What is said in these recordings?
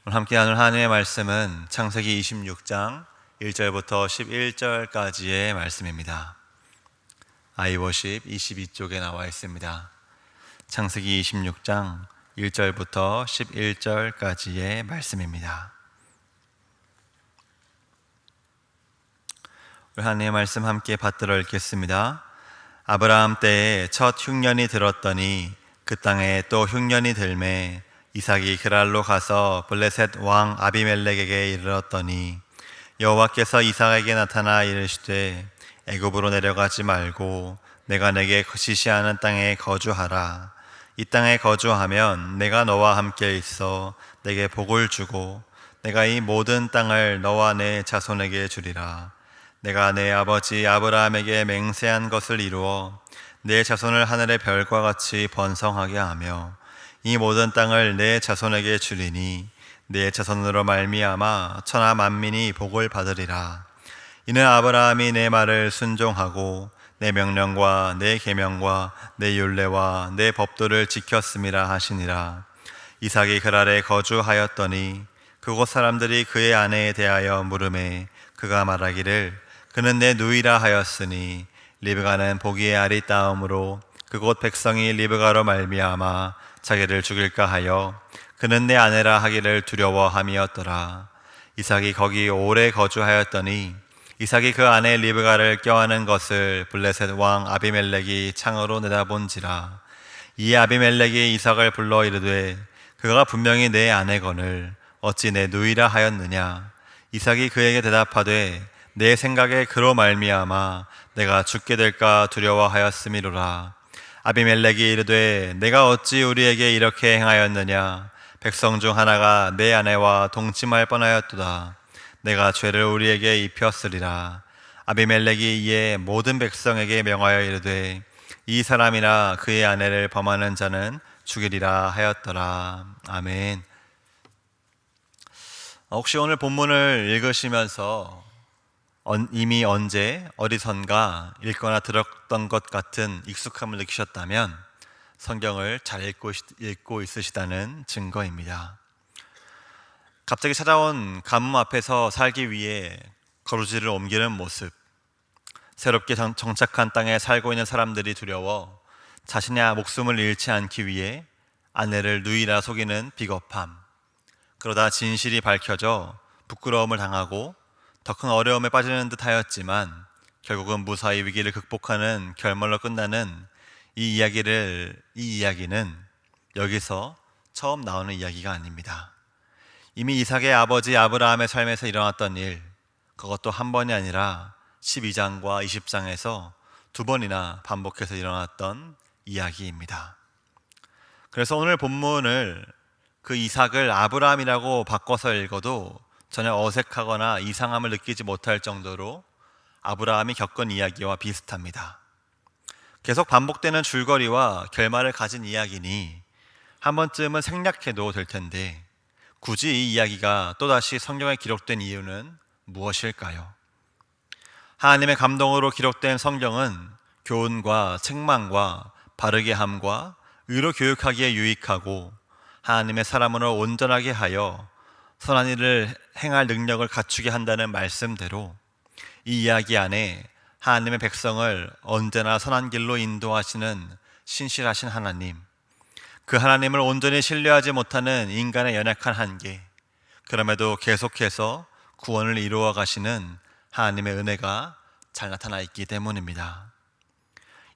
오늘 함께 나눌 하나님의 말씀은 창세기 26장 1절부터 11절까지의 말씀입니다. 아이워십 22쪽에 나와 있습니다. 창세기 26장 1절부터 11절까지의 말씀입니다. 우리 하나님의 말씀 함께 받들어 읽겠습니다. 아브라함 때에 첫 흉년이 들었더니 그 땅에 또 흉년이 들매 이삭이 그랄로 가서 블레셋 왕 아비멜렉에게 이르렀더니 여호와께서 이삭에게 나타나 이르시되 애굽으로 내려가지 말고 내가 내게 지시하는 땅에 거주하라. 이 땅에 거주하면 내가 너와 함께 있어 내게 복을 주고 내가 이 모든 땅을 너와 내 자손에게 주리라. 내가 내 아버지 아브라함에게 맹세한 것을 이루어 내 자손을 하늘의 별과 같이 번성하게 하며 이 모든 땅을 내 자손에게 주리니 내 자손으로 말미암아 천하 만민이 복을 받으리라. 이는 아브라함이 내 말을 순종하고 내 명령과 내 계명과 내 율례와 내 법도를 지켰음이라 하시니라. 이삭이 그랄에 거주하였더니 그곳 사람들이 그의 아내에 대하여 물으매 그가 말하기를 그는 내 누이라 하였으니 리브가는 보기에 아리따움으로 그곳 백성이 리브가로 말미암아 자기를 죽일까 하여 그는 내 아내라 하기를 두려워함이었더라. 이삭이 거기 오래 거주하였더니 이삭이 그 아내 리브가를 껴안은 것을 블레셋 왕 아비멜렉이 창으로 내다본지라. 이 아비멜렉이 이삭을 불러 이르되 그가 분명히 내 아내거늘 어찌 내 누이라 하였느냐. 이삭이 그에게 대답하되 내 생각에 그로 말미암아 내가 죽게 될까 두려워하였음이로라. 아비멜렉이 이르되 내가 어찌 우리에게 이렇게 행하였느냐. 백성 중 하나가 내 아내와 동침할 뻔하였도다. 내가 죄를 우리에게 입혔으리라. 아비멜렉이 이에 모든 백성에게 명하여 이르되 이 사람이나 그의 아내를 범하는 자는 죽이리라 하였더라. 아멘. 혹시 오늘 본문을 읽으시면서 이미 언제 어디선가 읽거나 들었던 것 같은 익숙함을 느끼셨다면 성경을 잘 읽고 있으시다는 증거입니다. 갑자기 찾아온 가뭄 앞에서 살기 위해 거루지를 옮기는 모습, 새롭게 정착한 땅에 살고 있는 사람들이 두려워 자신의 목숨을 잃지 않기 위해 아내를 누이라 속이는 비겁함, 그러다 진실이 밝혀져 부끄러움을 당하고 더 큰 어려움에 빠지는 듯 하였지만 결국은 무사히 위기를 극복하는 결말로 끝나는 이 이야기는 여기서 처음 나오는 이야기가 아닙니다. 이미 이삭의 아버지 아브라함의 삶에서 일어났던 일, 그것도 한 번이 아니라 12장과 20장에서 두 번이나 반복해서 일어났던 이야기입니다. 그래서 오늘 본문을 그 이삭을 아브라함이라고 바꿔서 읽어도 전혀 어색하거나 이상함을 느끼지 못할 정도로 아브라함이 겪은 이야기와 비슷합니다. 계속 반복되는 줄거리와 결말을 가진 이야기니 한 번쯤은 생략해도 될 텐데 굳이 이 이야기가 또다시 성경에 기록된 이유는 무엇일까요? 하나님의 감동으로 기록된 성경은 교훈과 책망과 바르게 함과 의로 교육하기에 유익하고 하나님의 사람으로 온전하게 하여 선한 일을 행할 능력을 갖추게 한다는 말씀대로 이 이야기 안에 하나님의 백성을 언제나 선한 길로 인도하시는 신실하신 하나님, 그 하나님을 온전히 신뢰하지 못하는 인간의 연약한 한계, 그럼에도 계속해서 구원을 이루어 가시는 하나님의 은혜가 잘 나타나 있기 때문입니다.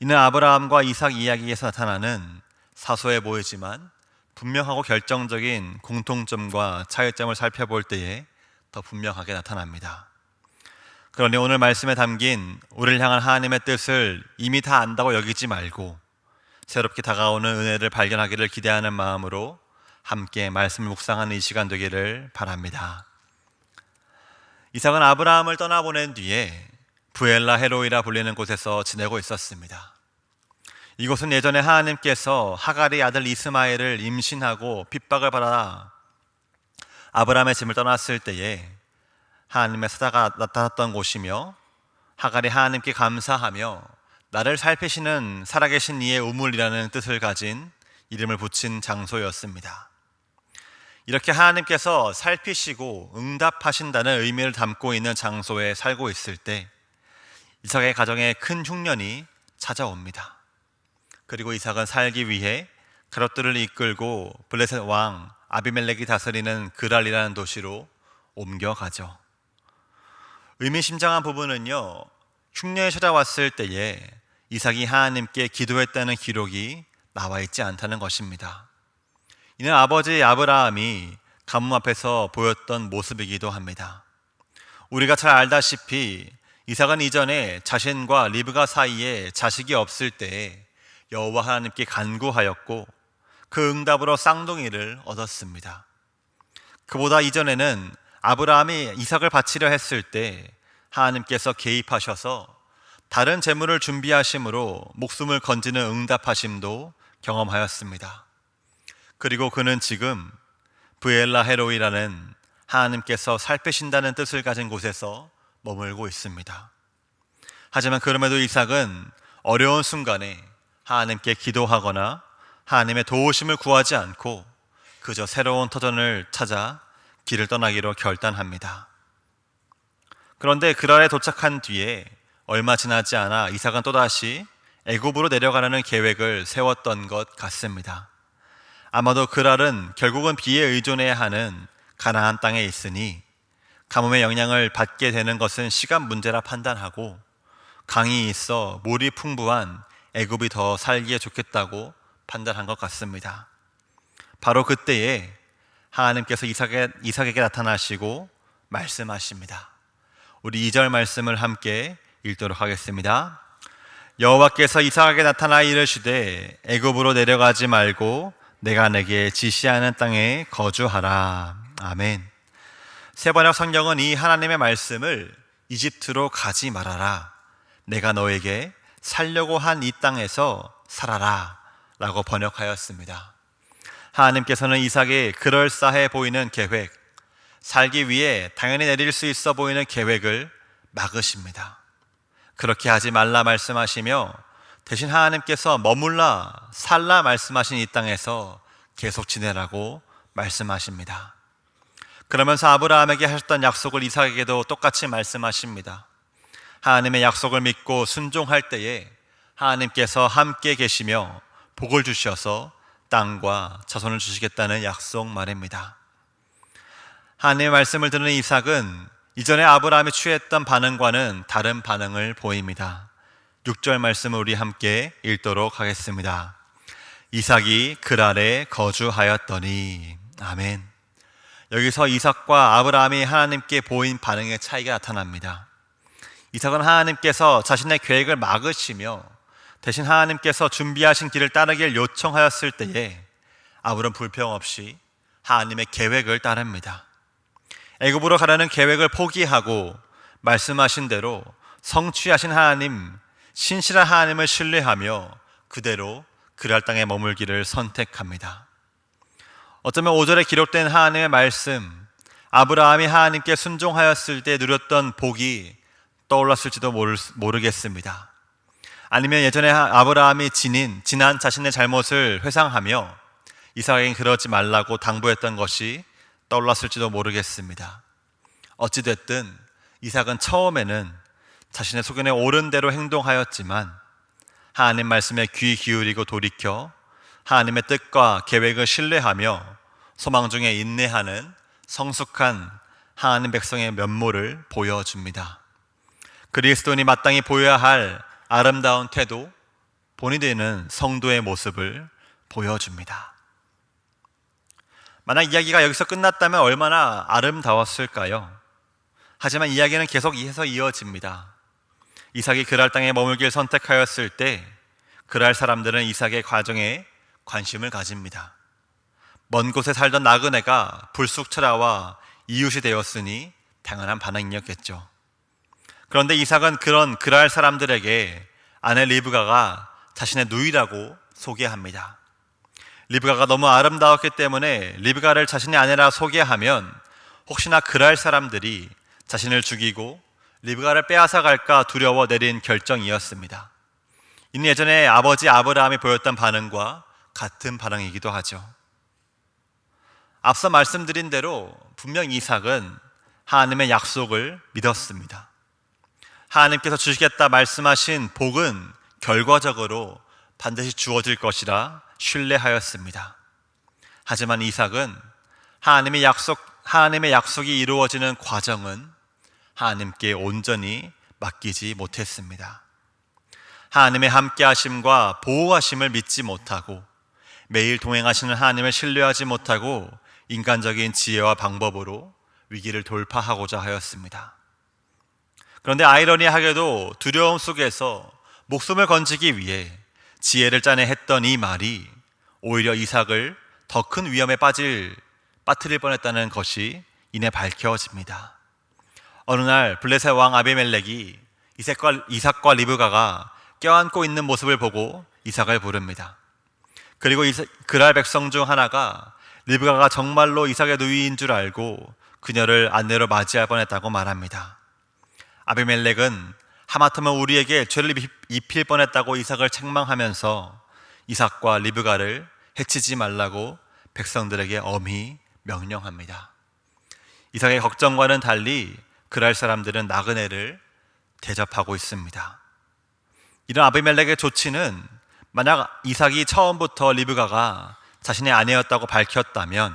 이는 아브라함과 이삭 이야기에서 나타나는 사소해 보이지만 분명하고 결정적인 공통점과 차이점을 살펴볼 때에 더 분명하게 나타납니다. 그러니 오늘 말씀에 담긴 우리를 향한 하나님의 뜻을 이미 다 안다고 여기지 말고 새롭게 다가오는 은혜를 발견하기를 기대하는 마음으로 함께 말씀을 묵상하는 이 시간 되기를 바랍니다. 이삭은 아브라함을 떠나보낸 뒤에 부엘라 헤로이라 불리는 곳에서 지내고 있었습니다. 이곳은 예전에 하나님께서 하갈의 아들 이스마엘을 임신하고 핍박을 받아 아브라함의 집을 떠났을 때에 하나님의 사자가 나타났던 곳이며 하갈이 하나님께 감사하며 나를 살피시는 살아계신 이의 우물이라는 뜻을 가진 이름을 붙인 장소였습니다. 이렇게 하나님께서 살피시고 응답하신다는 의미를 담고 있는 장소에 살고 있을 때 이삭의 가정에 큰 흉년이 찾아옵니다. 그리고 이삭은 살기 위해 가롯들을 이끌고 블레셋 왕 아비멜렉이 다스리는 그랄이라는 도시로 옮겨가죠. 의미심장한 부분은요, 흉년이 찾아왔을 때에 이삭이 하나님께 기도했다는 기록이 나와 있지 않다는 것입니다. 이는 아버지 아브라함이 가뭄 앞에서 보였던 모습이기도 합니다. 우리가 잘 알다시피 이삭은 이전에 자신과 리브가 사이에 자식이 없을 때에 여호와 하나님께 간구하였고 그 응답으로 쌍둥이를 얻었습니다. 그보다 이전에는 아브라함이 이삭을 바치려 했을 때 하나님께서 개입하셔서 다른 제물을 준비하심으로 목숨을 건지는 응답하심도 경험하였습니다. 그리고 그는 지금 브엘라 헤로이라는 하나님께서 살피신다는 뜻을 가진 곳에서 머물고 있습니다. 하지만 그럼에도 이삭은 어려운 순간에 하나님께 기도하거나 하나님의 도우심을 구하지 않고 그저 새로운 터전을 찾아 길을 떠나기로 결단합니다. 그런데 그랄에 도착한 뒤에 얼마 지나지 않아 이삭은 또다시 애굽으로 내려가려는 계획을 세웠던 것 같습니다. 아마도 그랄은 결국은 비에 의존해야 하는 가나안 땅에 있으니 가뭄의 영향을 받게 되는 것은 시간 문제라 판단하고 강이 있어 물이 풍부한 애굽이 더 살기에 좋겠다고 판단한 것 같습니다. 바로 그때에 하나님께서 이삭에게 나타나시고 말씀하십니다. 우리 2절 말씀을 함께 읽도록 하겠습니다. 여호와께서 이삭에게 나타나 이르시되 애굽으로 내려가지 말고 내가 내게 지시하는 땅에 거주하라. 아멘. 세번역 성경은 이 하나님의 말씀을 이집트로 가지 말아라, 내가 너에게 살려고 한 이 땅에서 살아라 라고 번역하였습니다. 하나님께서는 이삭의 그럴싸해 보이는 계획, 살기 위해 당연히 내릴 수 있어 보이는 계획을 막으십니다. 그렇게 하지 말라 말씀하시며 대신 하나님께서 머물라 살라 말씀하신 이 땅에서 계속 지내라고 말씀하십니다. 그러면서 아브라함에게 하셨던 약속을 이삭에게도 똑같이 말씀하십니다. 하나님의 약속을 믿고 순종할 때에 하나님께서 함께 계시며 복을 주셔서 땅과 자손을 주시겠다는 약속 말입니다. 하나님의 말씀을 듣는 이삭은 이전에 아브라함이 취했던 반응과는 다른 반응을 보입니다. 6절 말씀을 우리 함께 읽도록 하겠습니다. 이삭이 그랄에 거주하였더니. 아멘. 여기서 이삭과 아브라함이 하나님께 보인 반응의 차이가 나타납니다. 이삭은 하나님께서 자신의 계획을 막으시며 대신 하나님께서 준비하신 길을 따르길 요청하였을 때에 아무런 불평 없이 하나님의 계획을 따릅니다. 애굽으로 가려는 계획을 포기하고 말씀하신 대로 성취하신 하나님, 신실한 하나님을 신뢰하며 그대로 그랄 땅에 머물기를 선택합니다. 어쩌면 5절에 기록된 하나님의 말씀, 아브라함이 하나님께 순종하였을 때 누렸던 복이 떠올랐을지도 모르겠습니다. 아니면 예전에 아브라함이 지난 자신의 잘못을 회상하며 이삭에게 그러지 말라고 당부했던 것이 떠올랐을지도 모르겠습니다. 어찌됐든 이삭은 처음에는 자신의 소견에 옳은 대로 행동하였지만 하나님 말씀에 귀 기울이고 돌이켜 하나님의 뜻과 계획을 신뢰하며 소망 중에 인내하는 성숙한 하나님 백성의 면모를 보여줍니다. 그리스도인이 마땅히 보여야 할 아름다운 태도, 본이 되는 성도의 모습을 보여줍니다. 만약 이야기가 여기서 끝났다면 얼마나 아름다웠을까요? 하지만 이야기는 계속해서 이어집니다. 이삭이 그랄 땅에 머물길 선택하였을 때 그랄 사람들은 이삭의 과정에 관심을 가집니다. 먼 곳에 살던 나그네가 불쑥 찾아와 이웃이 되었으니 당연한 반응이었겠죠. 그런데 이삭은 그런 그랄 사람들에게 아내 리브가가 자신의 누이라고 소개합니다. 리브가가 너무 아름다웠기 때문에 리브가를 자신의 아내라 소개하면 혹시나 그랄 사람들이 자신을 죽이고 리브가를 빼앗아 갈까 두려워 내린 결정이었습니다. 이는 예전에 아버지 아브라함이 보였던 반응과 같은 반응이기도 하죠. 앞서 말씀드린 대로 분명 이삭은 하나님의 약속을 믿었습니다. 하나님께서 주시겠다 말씀하신 복은 결과적으로 반드시 주어질 것이라 신뢰하였습니다. 하지만 이삭은 하나님의 약속이 이루어지는 과정은 하나님께 온전히 맡기지 못했습니다. 하나님의 함께하심과 보호하심을 믿지 못하고 매일 동행하시는 하나님을 신뢰하지 못하고 인간적인 지혜와 방법으로 위기를 돌파하고자 하였습니다. 그런데 아이러니하게도 두려움 속에서 목숨을 건지기 위해 지혜를 짜내 했던 이 말이 오히려 이삭을 더 큰 위험에 빠뜨릴 뻔했다는 것이 이내 밝혀집니다. 어느 날 블레셋 왕 아비멜렉이 이삭과 리브가가 껴안고 있는 모습을 보고 이삭을 부릅니다. 그리고 그랄 백성 중 하나가 리브가가 정말로 이삭의 누이인 줄 알고 그녀를 아내로 맞이할 뻔했다고 말합니다. 아비멜렉은 하마터면 우리에게 죄를 입힐 뻔했다고 이삭을 책망하면서 이삭과 리브가를 해치지 말라고 백성들에게 엄히 명령합니다. 이삭의 걱정과는 달리 그랄 사람들은 나그네를 대접하고 있습니다. 이런 아비멜렉의 조치는 만약 이삭이 처음부터 리브가가 자신의 아내였다고 밝혔다면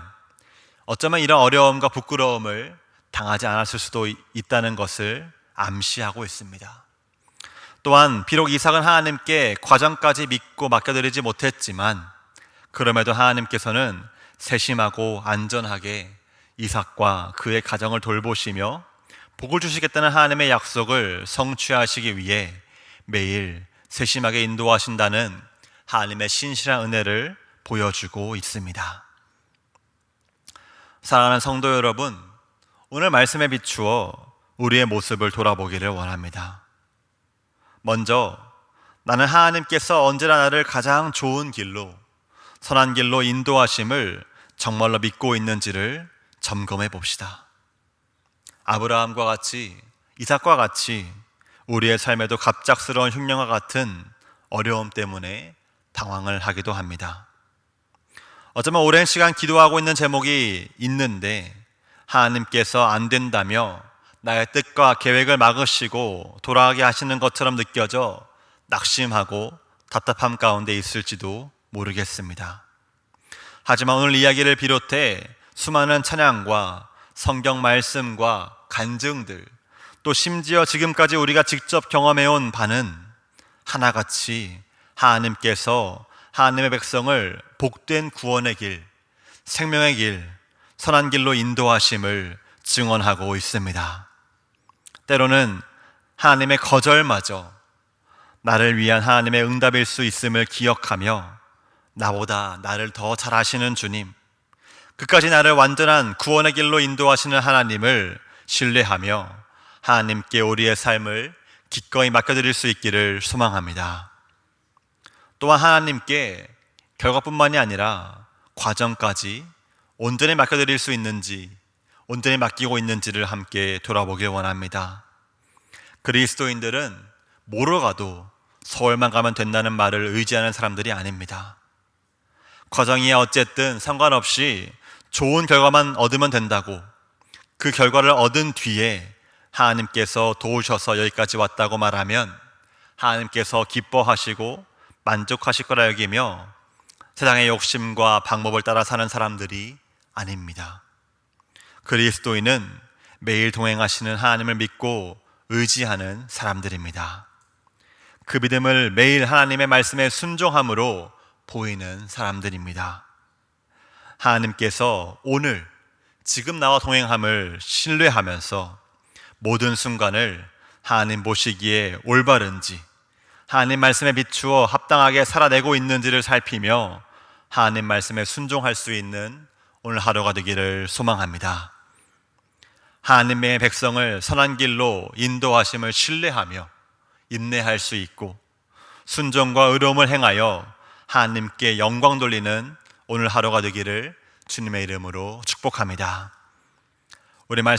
어쩌면 이런 어려움과 부끄러움을 당하지 않았을 수도 있다는 것을 암시하고 있습니다. 또한 비록 이삭은 하나님께 과정까지 믿고 맡겨드리지 못했지만 그럼에도 하나님께서는 세심하고 안전하게 이삭과 그의 가정을 돌보시며 복을 주시겠다는 하나님의 약속을 성취하시기 위해 매일 세심하게 인도하신다는 하나님의 신실한 은혜를 보여주고 있습니다. 사랑하는 성도 여러분, 오늘 말씀에 비추어 우리의 모습을 돌아보기를 원합니다. 먼저 나는 하나님께서 언제나 나를 가장 좋은 길로, 선한 길로 인도하심을 정말로 믿고 있는지를 점검해 봅시다. 아브라함과 같이, 이삭과 같이 우리의 삶에도 갑작스러운 흉년과 같은 어려움 때문에 당황을 하기도 합니다. 어쩌면 오랜 시간 기도하고 있는 제목이 있는데 하나님께서 안 된다며 나의 뜻과 계획을 막으시고 돌아가게 하시는 것처럼 느껴져 낙심하고 답답함 가운데 있을지도 모르겠습니다. 하지만 오늘 이야기를 비롯해 수많은 찬양과 성경 말씀과 간증들, 또 심지어 지금까지 우리가 직접 경험해온 바는 하나같이 하나님께서 하나님의 백성을 복된 구원의 길, 생명의 길, 선한 길로 인도하심을 증언하고 있습니다. 때로는 하나님의 거절마저 나를 위한 하나님의 응답일 수 있음을 기억하며 나보다 나를 더 잘 아시는 주님, 끝까지 나를 완전한 구원의 길로 인도하시는 하나님을 신뢰하며 하나님께 우리의 삶을 기꺼이 맡겨드릴 수 있기를 소망합니다. 또한 하나님께 결과뿐만이 아니라 과정까지 온전히 맡겨드릴 수 있는지, 온전히 맡기고 있는지를 함께 돌아보길 원합니다. 그리스도인들은 뭐로 가도 서울만 가면 된다는 말을 의지하는 사람들이 아닙니다. 과정이 어쨌든 상관없이 좋은 결과만 얻으면 된다고, 그 결과를 얻은 뒤에 하나님께서 도우셔서 여기까지 왔다고 말하면 하나님께서 기뻐하시고 만족하실 거라 여기며 세상의 욕심과 방법을 따라 사는 사람들이 아닙니다. 그리스도인은 매일 동행하시는 하나님을 믿고 의지하는 사람들입니다. 그 믿음을 매일 하나님의 말씀에 순종함으로 보이는 사람들입니다. 하나님께서 오늘 지금 나와 동행함을 신뢰하면서 모든 순간을 하나님 보시기에 올바른지, 하나님 말씀에 비추어 합당하게 살아내고 있는지를 살피며 하나님 말씀에 순종할 수 있는 오늘 하루가 되기를 소망합니다. 하나님의 백성을 선한 길로 인도하심을 신뢰하며 인내할 수 있고 순종과 의로움을 행하여 하나님께 영광 돌리는 오늘 하루가 되기를 주님의 이름으로 축복합니다. 우리 말씀